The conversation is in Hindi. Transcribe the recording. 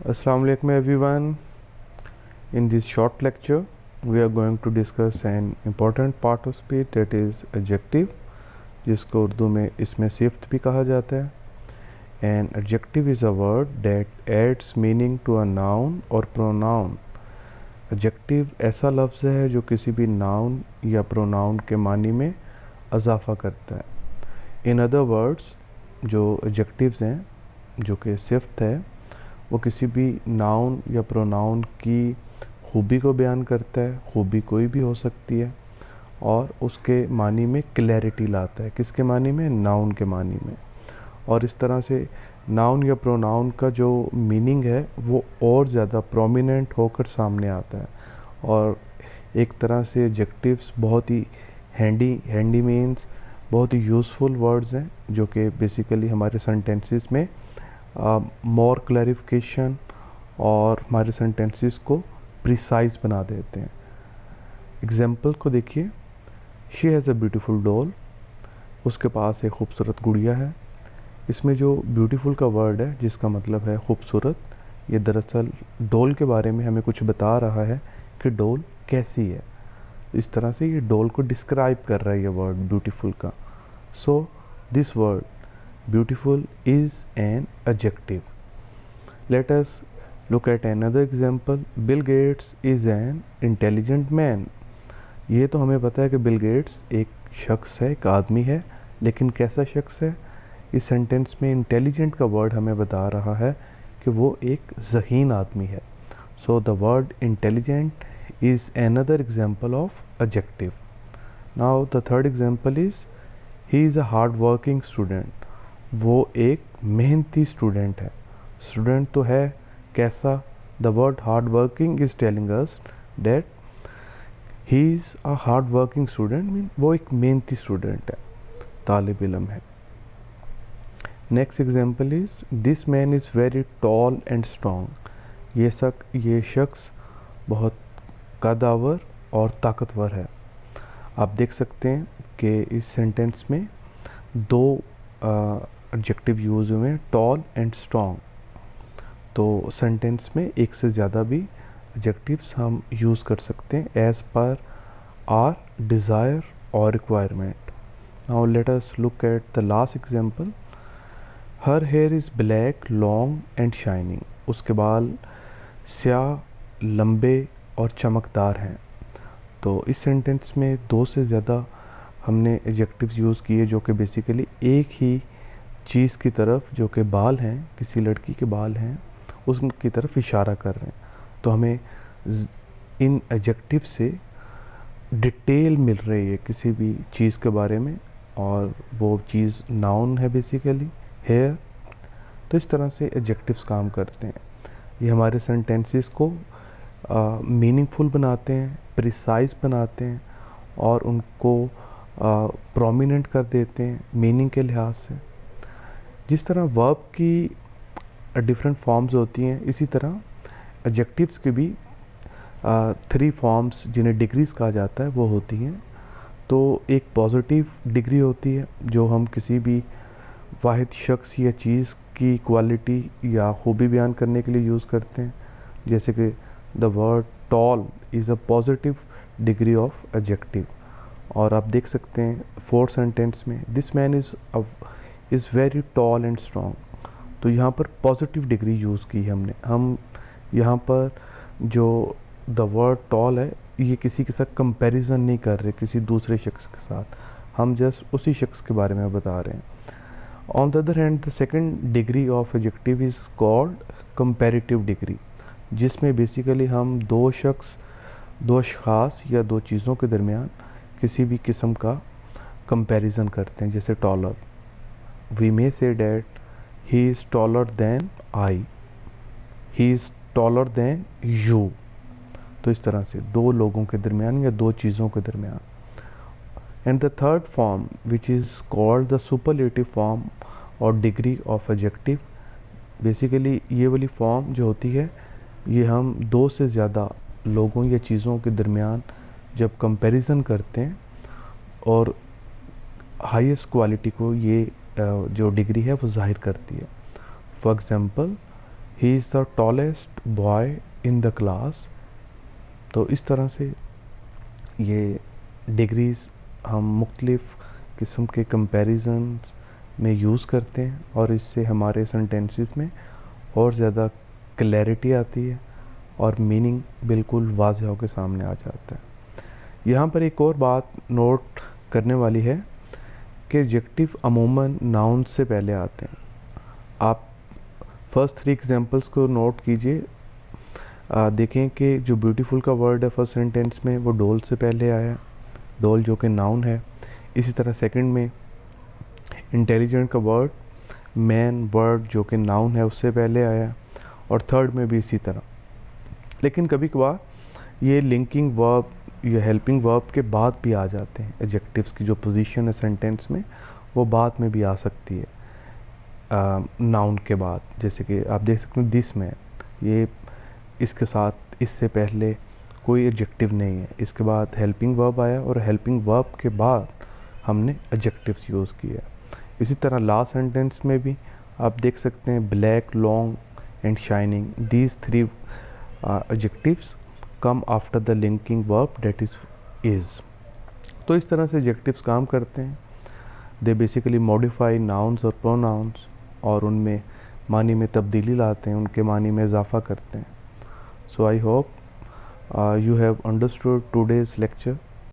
Assalamu alaikum everyone. In this short lecture, we are going to discuss an important part of speech, that is adjective, जिसको उर्दू में इसमें सिफ्त भी कहा जाता है. And adjective is a word that adds meaning to a noun or pronoun. Adjective ऐसा लफ्ज़ है जो किसी भी noun या pronoun के मानी में इजाफा करता है. In other words, जो adjectives हैं, जो कि सिफ्त है, वो किसी भी नाउन या प्रोनाउन की खूबी को बयान करता है. खूबी कोई भी हो सकती है और उसके मानी में क्लैरिटी लाता है. किसके मानी में? नाउन के मानी में. और इस तरह से नाउन या प्रोनाउन का जो मीनिंग है वो और ज़्यादा प्रोमिनेंट होकर सामने आता है. और एक तरह से एडजेक्टिव्स बहुत ही हैंडी मीन्स बहुत ही यूज़फुल वर्ड्स हैं जो कि बेसिकली हमारे सेंटेंसेस में मोर क्लैरिफिकेशन और हमारे सेंटेंसेस को प्रिसाइज बना देते हैं. एग्जाम्पल को देखिए. She has a beautiful doll. उसके पास एक खूबसूरत गुड़िया है. इसमें जो ब्यूटीफुल का वर्ड है जिसका मतलब है खूबसूरत, ये दरअसल डॉल के बारे में हमें कुछ बता रहा है कि डॉल कैसी है. इस तरह से ये डॉल को डिस्क्राइब कर रहा है ये वर्ड ब्यूटीफुल का. So this word beautiful is an adjective. Let us look at another example. Bill Gates is an intelligent man. ये तो हमें पता है कि बिल गेट्स एक शख्स है, एक आदमी है, लेकिन कैसा शख्स है? इस सेंटेंस में इंटेलिजेंट का वर्ड हमें बता रहा है कि वो एक ज़हीन आदमी है. So the word intelligent is another example of adjective. Now the third example is he is a hard working student. वो एक मेहनती स्टूडेंट है. स्टूडेंट तो है, कैसा? The word hard working is telling us that he is a hard working student. Mean वो एक मेहनती स्टूडेंट है, तालिब इल्म है. Next example is this man is very tall and strong. ये शख्स बहुत कदावर और ताकतवर है. आप देख सकते हैं कि इस सेंटेंस में दो एडजेक्टिव यूज़ हुए हैं, टॉल एंड स्ट्रॉन्ग. तो सेंटेंस में एक से ज़्यादा भी एडजेक्टिव्स हम यूज़ कर सकते हैं एज पर आर डिज़ायर और requirement. Now let us look at the last example. Her here is black long and shining. उसके बाल स्याह, लंबे और चमकदार हैं. तो इस सेंटेंस में दो से ज़्यादा हमने एडजेक्टिव्स यूज़ किए जो कि बेसिकली एक ही चीज़ की तरफ, जो कि बाल हैं, किसी लड़की के बाल हैं, उसकी तरफ इशारा कर रहे हैं. तो हमें इन एडजेक्टिव से डिटेल मिल रही है किसी भी चीज़ के बारे में, और वो चीज़ नाउन है बेसिकली, हेयर. तो इस तरह से एडजेक्टिव्स काम करते हैं. ये हमारे सेंटेंसेस को मीनिंगफुल बनाते हैं, प्रिसाइज बनाते हैं और उनको प्रोमिनेंट कर देते हैं मीनिंग के लिहाज से. जिस तरह वर्ब की डिफरेंट फॉर्म्स होती हैं, इसी तरह एडजेक्टिव्स की भी 3 फॉर्म्स, जिन्हें डिग्रीज कहा जाता है, वो होती हैं. तो एक पॉजिटिव डिग्री होती है जो हम किसी भी वाहिद शख्स या चीज़ की क्वालिटी या खूबी बयान करने के लिए यूज़ करते हैं. जैसे कि the word tall is a positive degree of adjective. और आप देख सकते हैं 4th सेंटेंस में this man is very tall and strong. तो यहाँ पर पॉजिटिव डिग्री यूज़ की हमने. हम यहाँ पर जो द वर्ड टॉल है, ये किसी के साथ कंपैरिजन नहीं कर रहे किसी दूसरे शख्स के साथ, हम जस्ट उसी शख्स के बारे में बता रहे हैं. On the other hand the second degree of adjective is called comparative degree, जिसमें बेसिकली हम दो अशख़ास या दो चीज़ों के दरमियान किसी भी किस्म का कंपैरिजन करते हैं. जैसे taller, we may say that he is taller than I, he is taller than you. तो इस तरह से दो लोगों के दरमियान या दो चीज़ों के दरमियान. And the third form which is called the superlative form और डिग्री ऑफ एडजेक्टिव. बेसिकली ये वाली फॉर्म जो होती है, ये हम दो से ज़्यादा लोगों या चीज़ों के दरमियान जब कंपैरिजन करते हैं और हाईएस्ट क्वालिटी को ये जो डिग्री है वो ज़ाहिर करती है. For example, he is the tallest boy in the class. तो इस तरह से ये डिग्रीज़ हम मुख्तलिफ़ किस्म के कंपैरिजन्स में यूज़ करते हैं और इससे हमारे सेंटेंसेस में और ज़्यादा क्लैरिटी आती है और मीनिंग बिल्कुल वाज़ेह होकर सामने आ जाता है। यहाँ पर एक और बात नोट करने वाली है कि एडजेक्टिव अमूमन नाउन से पहले आते हैं। आप फर्स्ट 3 एग्जांपल्स को नोट कीजिए। देखें कि जो ब्यूटीफुल का वर्ड है फर्स्ट सेंटेंस में वो डोल से पहले आया, डोल जो कि नाउन है। इसी तरह सेकंड में इंटेलिजेंट का वर्ड मैन वर्ड जो कि नाउन है उससे पहले आया, और थर्ड में भी इसी तरह। लेकिन कभी कभार ये लिंकिंग वर्ब या हेल्पिंग वर्ब के बाद भी आ जाते हैं। एडजेक्टिव्स की जो पोजीशन है सेंटेंस में वो बाद में भी आ सकती है नाउन के बाद। जैसे कि आप देख सकते हैं दिस में, ये इसके साथ इससे पहले कोई एडजेक्टिव नहीं है, इसके बाद हेल्पिंग वर्ब आया और हेल्पिंग वर्ब के बाद हमने एडजेक्टिव्स यूज़ किया। इसी तरह लास्ट सेंटेंस में भी आप देख सकते हैं black, long and shining, these 3 adjectives come after the linking verb that is. तो इस तरह से एडजेक्टिव्स काम करते हैं। दे बेसिकली मॉडिफाई नाउन्स और प्रोनाउंस और उनमें मानी में तब्दीली लाते हैं, उनके मानी में इजाफा करते हैं। So I hope you have understood today's lecture.